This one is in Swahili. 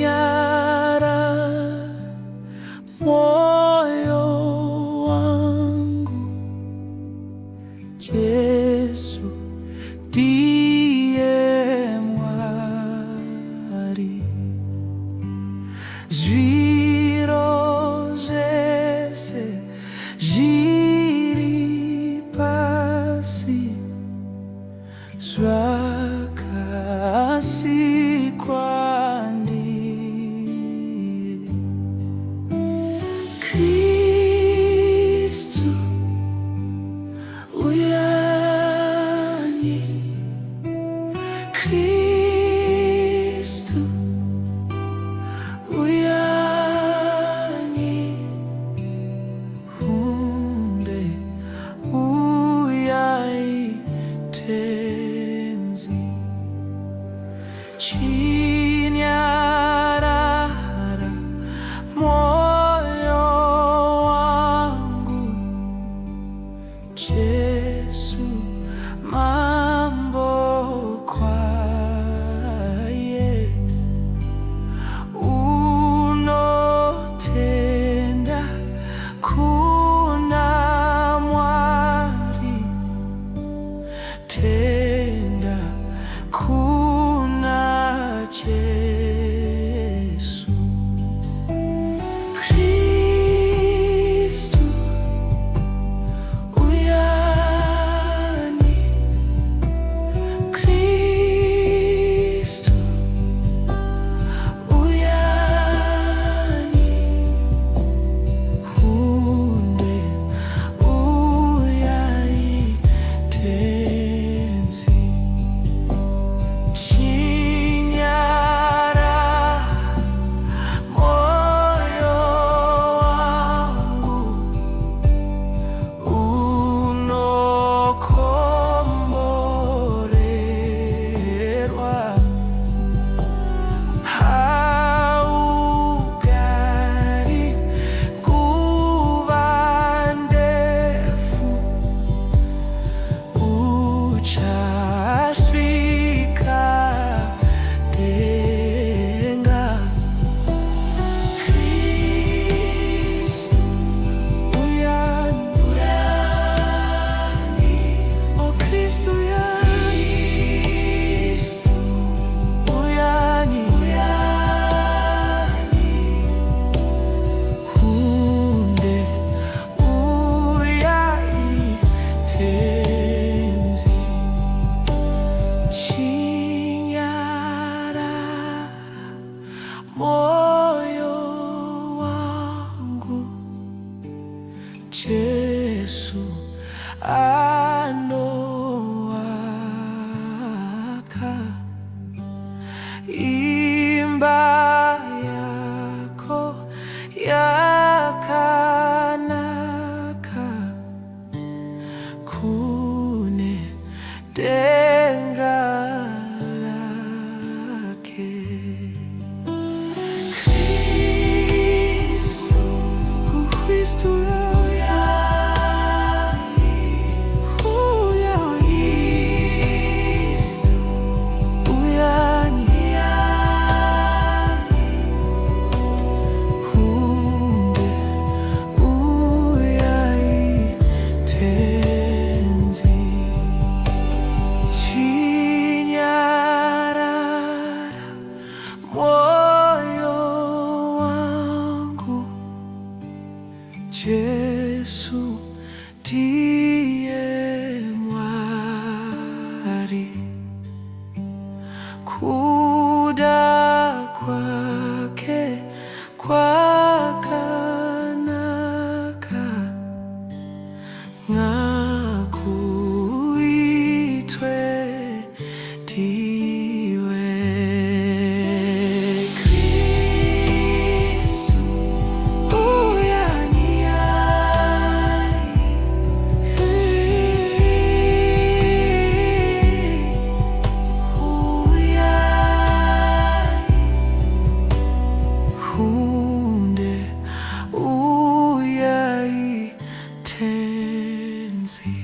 Chinyarara, moyo wangu, Yesu ndiye mwari. Zviro zvese zviri pasi zvakasikwa ndiye. Kristu uyani, Kristu uyani, hunde uyaitenzi. Chinyarara, moyo wangu, Yesu mambo kwaye unotenda kuna mwari, tenda kuna Yesu. Kristu uyani, Kristu uyani, hunde uyaitenzi. Chinyarara, moyo wangu, unokomborerwa. Haugari nguva ndefu, uchasvika denga. Kristu uyani, oh Kristu uyani, hunde uyaitenzi. Chinyarara, moyo wangu, Yesu anowaka. Imba yako yakanaka, kune denga rake. Kristu, Kristu uyani, uyani, hunde uyaitenzi. Chinyarara, moyo wangu, Yesu ndiye mwari. Kuda kwake kwakanaka, ngakuitwe ndiwe. Kristu uyani, hunde uyaitenzi.